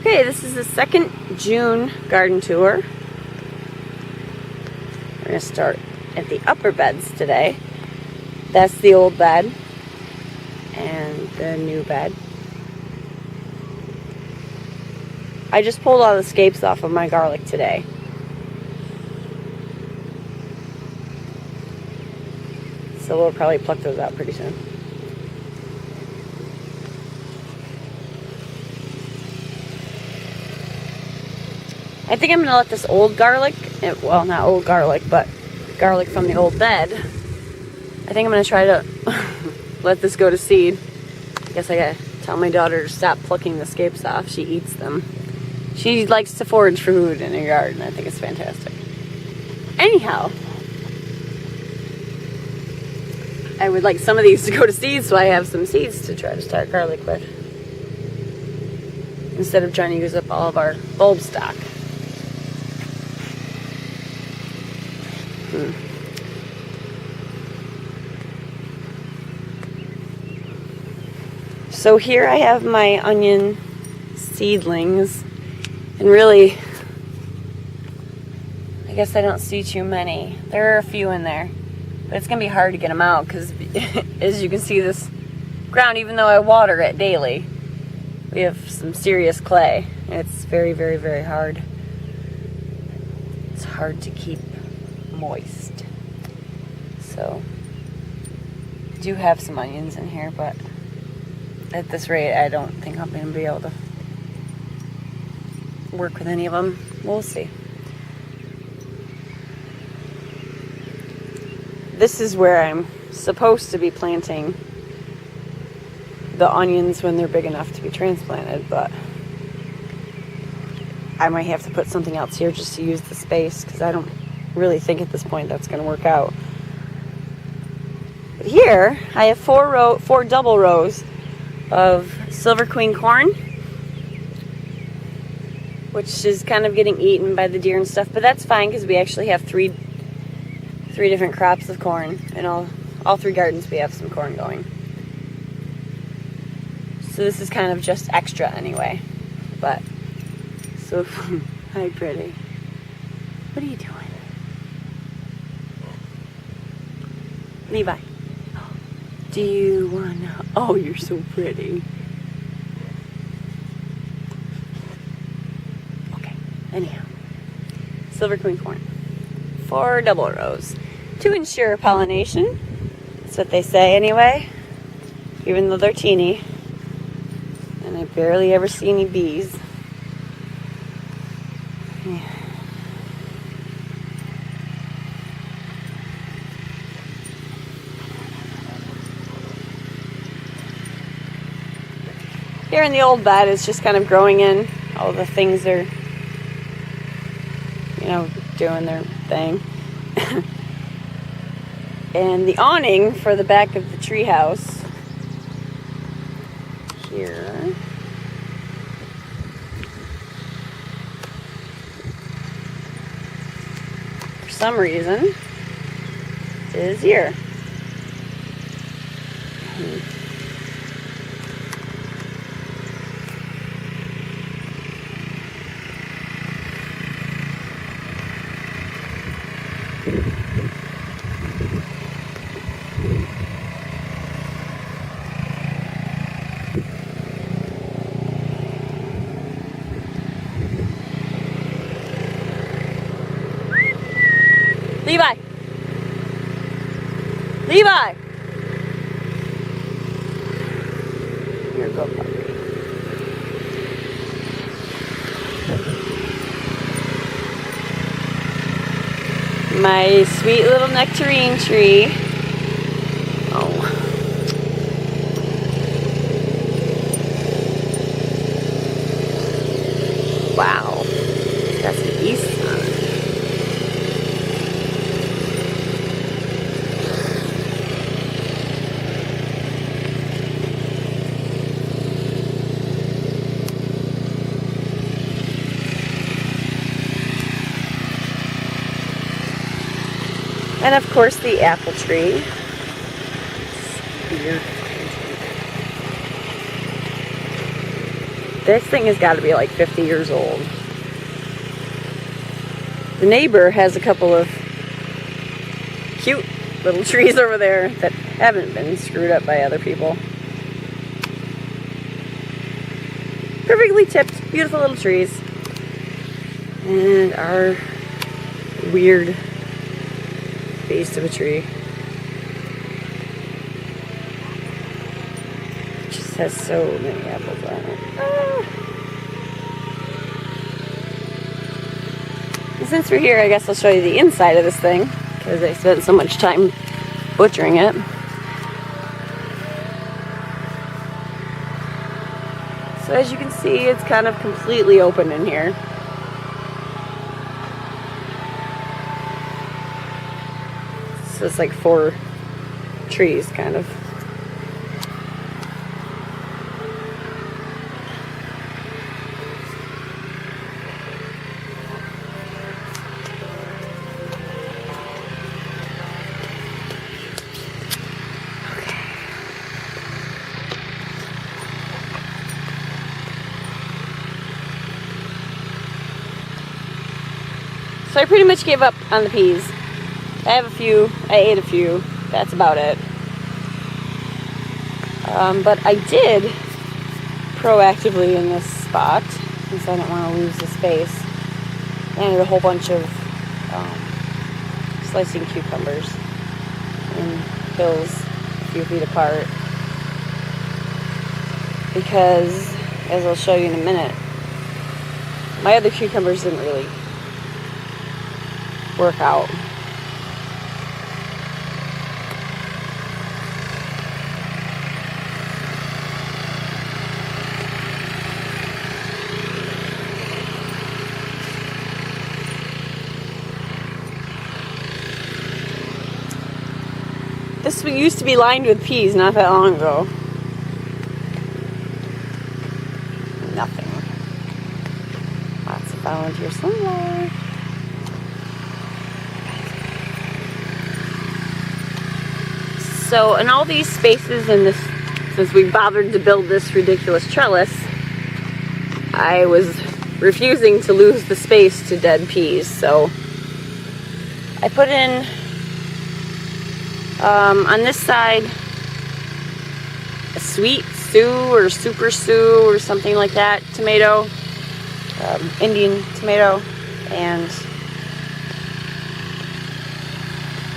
Okay, this is the second June garden tour. We're going to start at the upper beds today. That's the old bed and the new bed. I just pulled all the scapes off of my garlic today. So we'll probably pluck those out pretty soon. I think I'm going to let this old garlic, well, not old garlic, but garlic from the old bed, I think I'm going to try to let this go to seed. I guess I got to tell my daughter to stop plucking the scapes off. She eats them. She likes to forage for food in her garden. I think it's fantastic. Anyhow, I would like some of these to go to seed so I have some seeds to try to start garlic with, instead of trying to use up all of our bulb stock. So here I have my onion seedlings, and really, I guess I don't see too many. There are a few in there, but it's going to be hard to get them out because, as you can see, this ground, even though I water it daily, we have some serious clay. It's very, very, very hard. It's hard to keep moist. So, I do have some onions in here, but at this rate, I don't think I'm going to be able to work with any of them. We'll see. This is where I'm supposed to be planting the onions when they're big enough to be transplanted, but I might have to put something else here just to use the space, because I don't really think at this point that's going to work out. But here I have four double rows of Silver Queen corn, which is kind of getting eaten by the deer and stuff, but that's fine because we actually have three different crops of corn. In all three gardens we have some corn going. So this is kind of just extra anyway. But so hi pretty. What are you doing? Levi. Do you wanna? Oh, you're so pretty. Okay, anyhow. Silver Queen corn. 4 double rows. To ensure pollination. That's what they say anyway. Even though they're teeny. And I barely ever see any bees. Yeah. Here in the old bed, it's just kind of growing in. All the things are, doing their thing. And the awning for the back of the treehouse here for some reason is here. Levi! Levi! Here, go, puppy. My sweet little nectarine tree. Oh. Wow. It's got some yeast on it. And of course the apple tree. Weird. This thing has got to be like 50 years old. The neighbor has a couple of cute little trees over there that haven't been screwed up by other people. Perfectly tipped, beautiful little trees. And our weird base of a tree. It just has so many apples on it. And since we're here, I guess I'll show you the inside of this thing, because I spent so much time butchering it. So as you can see, it's kind of completely open in here. So it's like 4 trees, kind of. So I pretty much gave up on the peas. I have a few, I ate a few, that's about it. But I did proactively in this spot, since I don't want to lose the space, planted a whole bunch of slicing cucumbers in hills a few feet apart. Because, as I'll show you in a minute, my other cucumbers didn't really work out. This used to be lined with peas not that long ago. Nothing. Lots of volunteer sunlight. So in all these spaces in this, since we bothered to build this ridiculous trellis, I was refusing to lose the space to dead peas. So I put in on this side a sweet Sioux or Super Sioux or something like that tomato, Indian tomato, and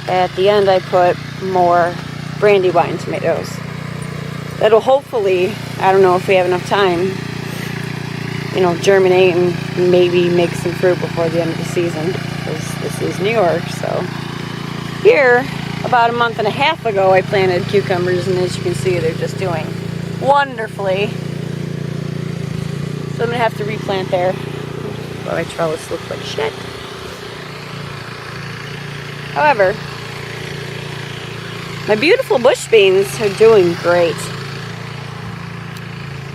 at the end I put more Brandywine tomatoes. That'll hopefully, I don't know if we have enough time, you know, germinate and maybe make some fruit before the end of the season, because this is New York. So here, about a month and a half ago, I planted cucumbers, and as you can see, they're just doing wonderfully. So I'm going to have to replant there. But my trellis looks like shit. However, my beautiful bush beans are doing great.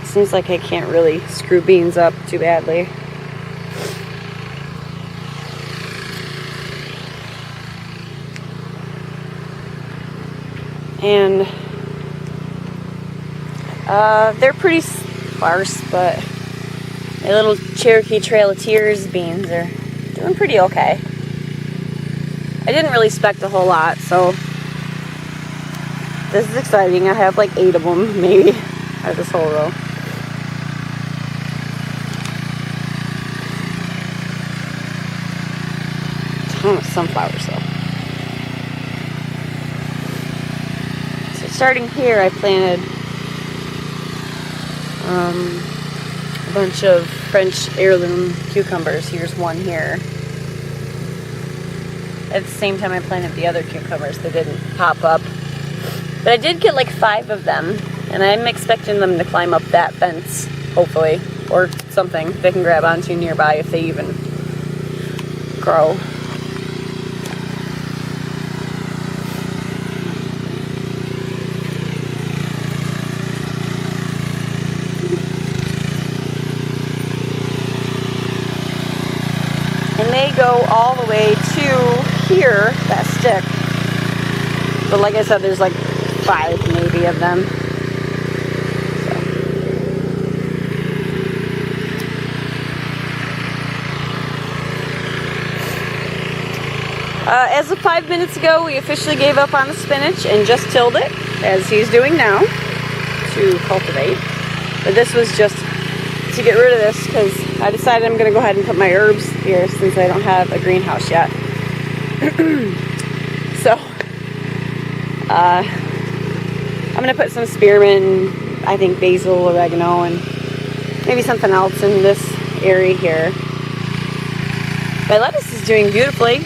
Seems like I can't really screw beans up too badly. And they're pretty sparse, but my little Cherokee Trail of Tears beans are doing pretty okay. I didn't really expect a whole lot, so this is exciting. I have like 8 of them, maybe, out of this whole row. Ton of sunflowers, though. So starting here, I planted a bunch of French heirloom cucumbers. Here's one here. At the same time I planted the other cucumbers that didn't pop up. But I did get like 5 of them, and I'm expecting them to climb up that fence, hopefully, or something they can grab onto nearby if they even grow. And they go all the way to here, that stick. But like I said, there's like 5 maybe of them. As of 5 minutes ago, we officially gave up on the spinach and just tilled it, as he's doing now, to cultivate. But this was just to get rid of this because I decided I'm going to go ahead and put my herbs here since I don't have a greenhouse yet. So, I'm going to put some spearmint, I think basil, oregano, and maybe something else in this area here. My lettuce is doing beautifully.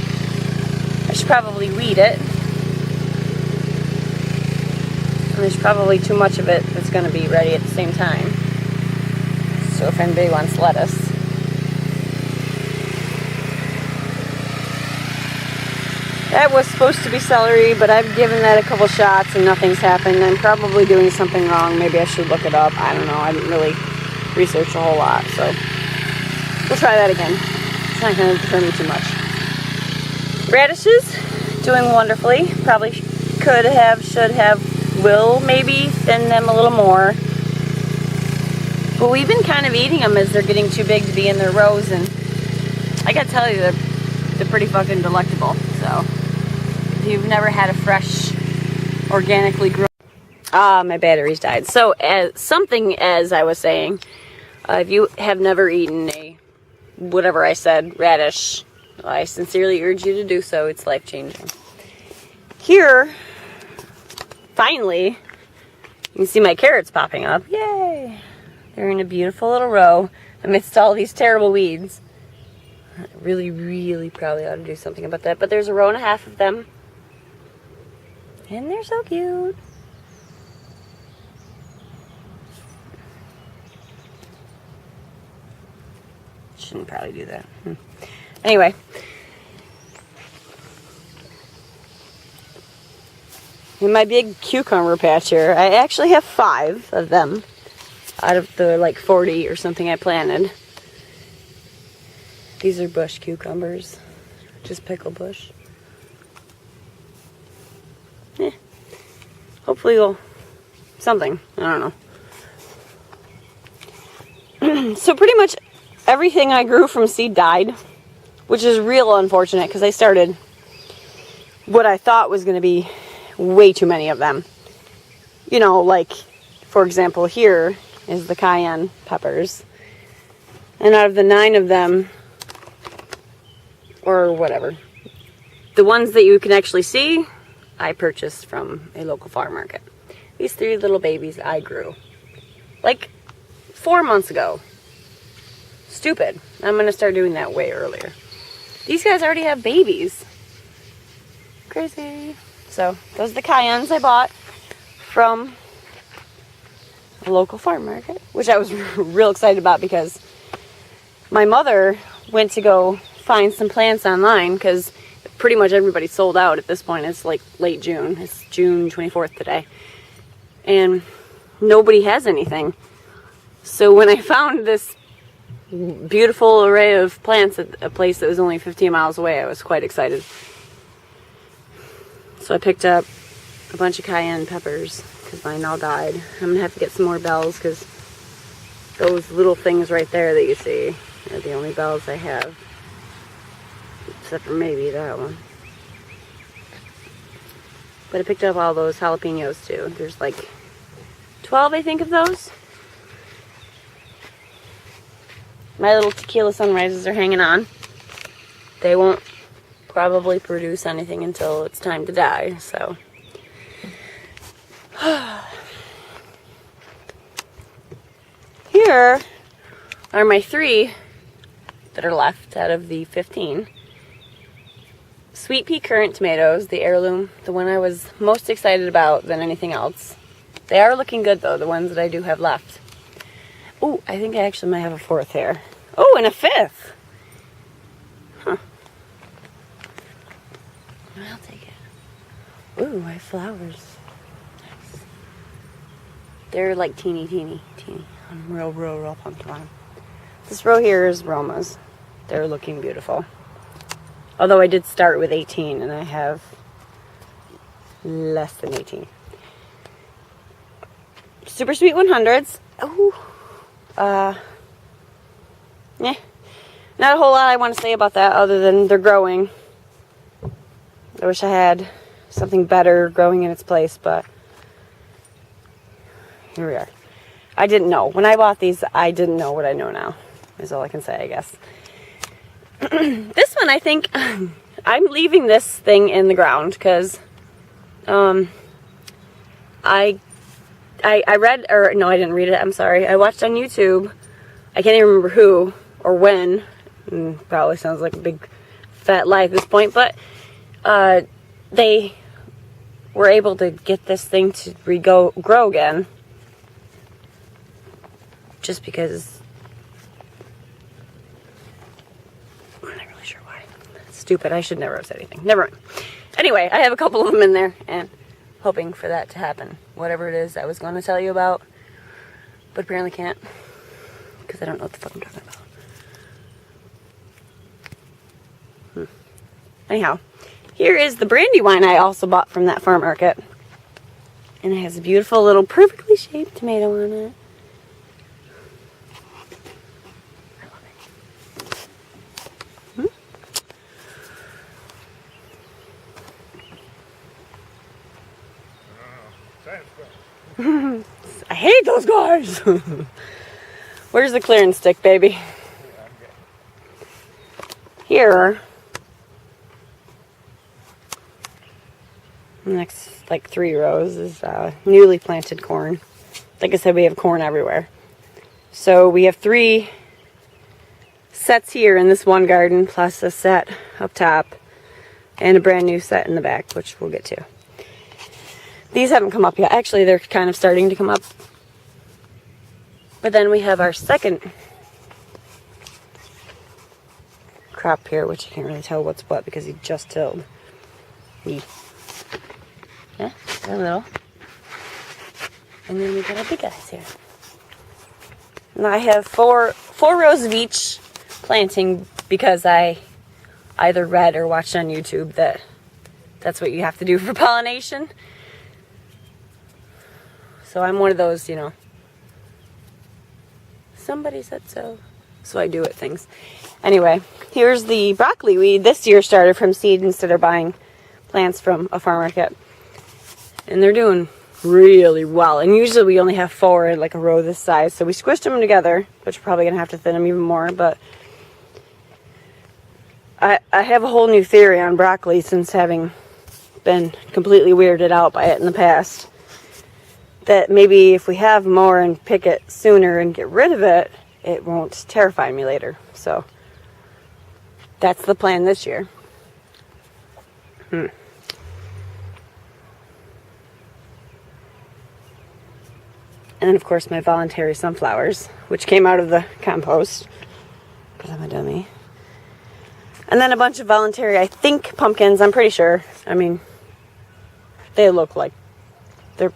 I should probably weed it. And there's probably too much of it that's going to be ready at the same time. So if anybody wants lettuce. That was supposed to be celery, but I've given that a couple shots and nothing's happened. I'm probably doing something wrong. Maybe I should look it up. I don't know. I didn't really research a whole lot, so we'll try that again. It's not going to deter me too much. Radishes, doing wonderfully. Probably could have, should have, will maybe thin them a little more. But we've been kind of eating them as they're getting too big to be in their rows, and I gotta tell you, they're pretty fucking delectable. So if you've never had a fresh, organically grown... my batteries died. So as I was saying, if you have never eaten a, whatever I said, radish, I sincerely urge you to do so. It's life-changing. Here, finally, you can see my carrots popping up. Yay! They're in a beautiful little row amidst all these terrible weeds. I really, really probably ought to do something about that. But there's a row and a half of them. And they're so cute. Shouldn't probably do that. Anyway. In my big cucumber patch here, I actually have 5 of them out of the like 40 or something I planted. These are bush cucumbers, just pickle bush. Hopefully we'll, something, I don't know. So pretty much everything I grew from seed died, which is real unfortunate because I started what I thought was going to be way too many of them. You know, like, for example, here is the cayenne peppers. And out of the 9 of them, or whatever, the ones that you can actually see, I purchased from a local farm market. These 3 little babies I grew like 4 months ago. Stupid. I'm going to start doing that way earlier. These guys already have babies. Crazy. So, those are the cayennes I bought from a local farm market, which I was real excited about because my mother went to go find some plants online because pretty much everybody sold out at this point. It's like late June. It's June 24th today. And nobody has anything. So when I found this beautiful array of plants at a place that was only 15 miles away, I was quite excited. So I picked up a bunch of cayenne peppers because mine all died. I'm going to have to get some more bells because those little things right there that you see are the only bells I have. Except for maybe that one. But I picked up all those jalapenos too. There's like 12, I think, of those. My little tequila sunrises are hanging on. They won't probably produce anything until it's time to die, so. Here are my 3 that are left out of the 15. Sweet pea currant tomatoes, the heirloom, the one I was most excited about than anything else. They are looking good though, the ones that I do have left. Oh, I think I actually might have a 4th here. Oh, and a 5th. Huh. I'll take it. Ooh, I have flowers. Nice. They're like teeny. I'm real pumped on them. This row here is Romas. They're looking beautiful. Although I did start with 18 and I have less than 18. Super Sweet 100s. Oh, yeah. Not a whole lot I want to say about that other than they're growing. I wish I had something better growing in its place, but here we are. I didn't know. When I bought these, I didn't know what I know now, is all I can say, I guess. This one, I think, I'm leaving this thing in the ground, because I read, or no, I didn't read it, I'm sorry. I watched on YouTube, I can't even remember who or when, probably sounds like a big fat lie at this point, but they were able to get this thing to grow again, just because, I'm not really sure why. That's stupid, I should never have said anything. Never mind. Anyway, I have a couple of them in there, and hoping for that to happen. Whatever it is I was going to tell you about, but apparently can't, because I don't know what the fuck I'm talking about. Anyhow, here is the Brandywine I also bought from that farm market. And it has a beautiful little perfectly shaped tomato on it. I love it. I hate those guys! Where's the clearance stick, baby? Here, the next like 3 rows is newly planted corn. Like I said, we have corn everywhere. So we have 3 sets here in this one garden, plus a set up top, and a brand new set in the back, which we'll get to. These haven't come up yet. Actually, they're kind of starting to come up. But then we have our second crop here, which I can't really tell what's what because he just tilled. Yeah, a little. And then we got our big guys here. And I have four rows of each planting because I either read or watched on YouTube that that's what you have to do for pollination. So I'm one of those, you know, somebody said so I do it things. Anyway, here's the broccoli weed. This year started from seed instead of buying plants from a farm market. And they're doing really well. And usually we only have 4 in like a row this size. So we squished them together, which we're probably going to have to thin them even more. But I have a whole new theory on broccoli since having been completely weirded out by it in the past. That maybe if we have more and pick it sooner and get rid of it, it won't terrify me later. So that's the plan this year. And then of course my voluntary sunflowers, which came out of the compost, because I'm a dummy. And then a bunch of voluntary, I think, pumpkins, I'm pretty sure. I mean, they look like they're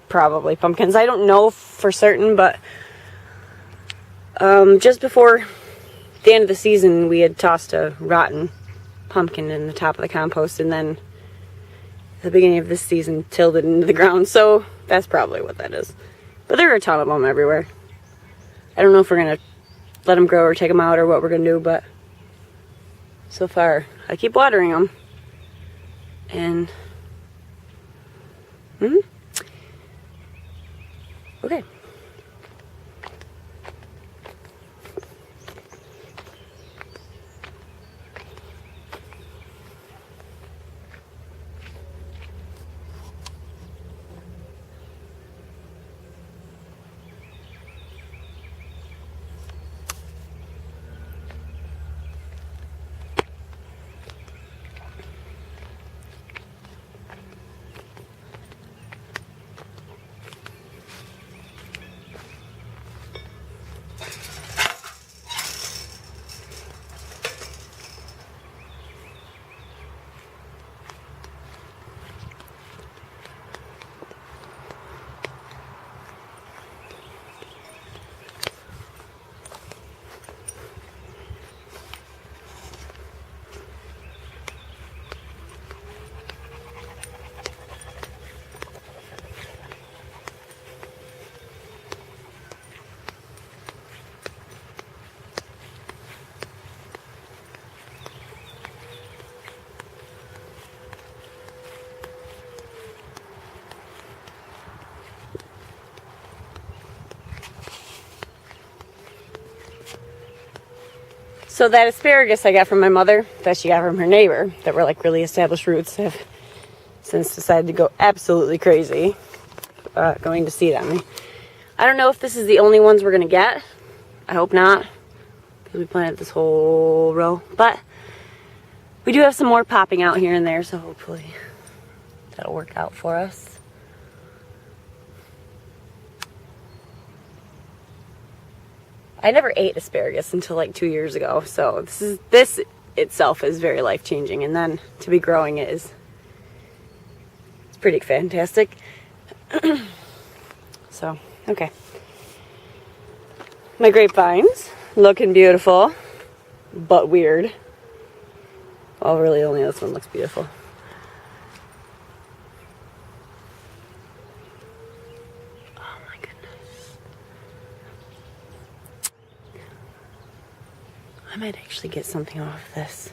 probably pumpkins. I don't know for certain, but just before the end of the season, we had tossed a rotten pumpkin in the top of the compost, and then at the beginning of this season, tilled it into the ground. So that's probably what that is. But there are a ton of them everywhere. I don't know if we're going to let them grow or take them out or what we're going to do, but so far, I keep watering them. And, okay. So that asparagus I got from my mother, that she got from her neighbor, that were like really established roots, have since decided to go absolutely crazy going to seed on me. I don't know if this is the only ones we're going to get. I hope not, because we planted this whole row. But we do have some more popping out here and there, so hopefully that'll work out for us. I never ate asparagus until like 2 years ago, so this itself is very life-changing, and then to be growing it is pretty fantastic. So, okay. My grapevines looking beautiful, but weird. Well, really only this one looks beautiful. Oh my goodness. I might actually get something off of this.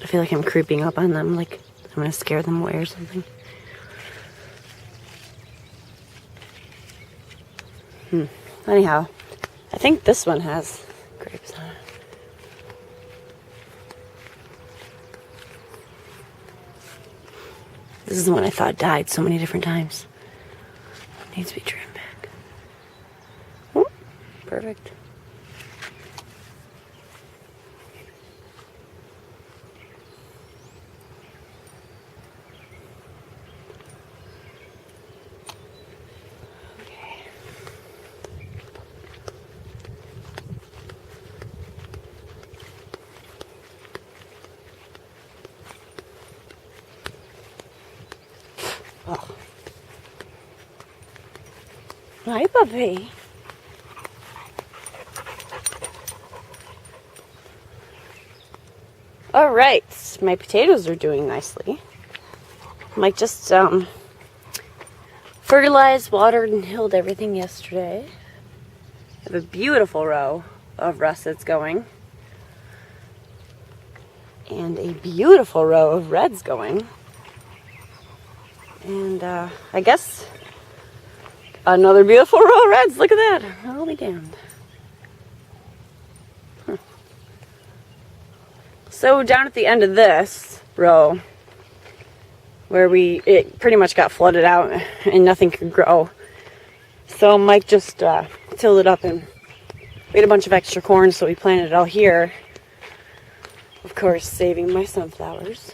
I feel like I'm creeping up on them, like I'm gonna scare them away or something. Anyhow, I think this one has grapes on it. This is the one I thought died so many different times. It needs to be trimmed back. Oh, perfect. Oh. Hi, puppy. All right, my potatoes are doing nicely. Mike just fertilized, watered, and hilled everything yesterday. I have a beautiful row of russets going, and a beautiful row of reds going. And I guess another beautiful row of reds. Look at that. I'll be damned. So down at the end of this row, where it pretty much got flooded out and nothing could grow. So Mike just tilled it up, and we had a bunch of extra corn, so we planted it all here. Of course, saving my sunflowers.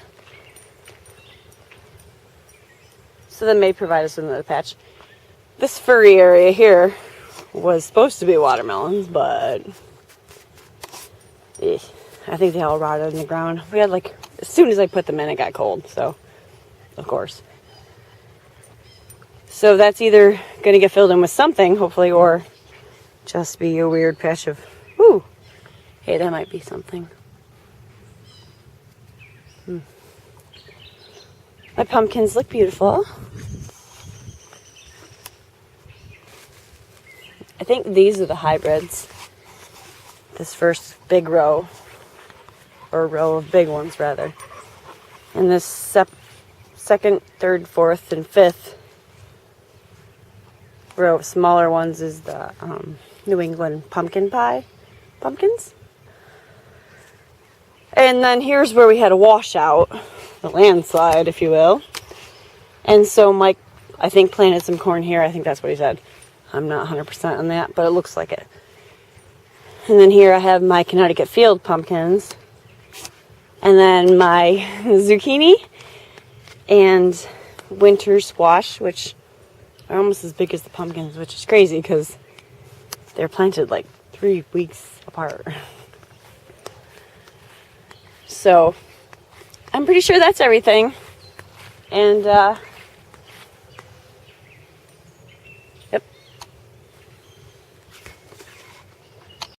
So that may provide us with another patch. This furry area here was supposed to be watermelons, but I think they all rotted in the ground. We had as soon as I put them in, it got cold, so of course. So that's either going to get filled in with something, hopefully, or just be a weird patch of, ooh, hey, that might be something. My pumpkins look beautiful. I think these are the hybrids. This first big row, or row of big ones rather. And this second, third, fourth, and fifth row of smaller ones is the New England pumpkin pie pumpkins. And then here's where we had a washout, a landslide, if you will. And so Mike, I think, planted some corn here. I think that's what he said. I'm not 100% on that, but it looks like it. And then here I have my Connecticut field pumpkins. And then my zucchini and winter squash, which are almost as big as the pumpkins, which is crazy because they're planted 3 weeks apart. So I'm pretty sure that's everything. And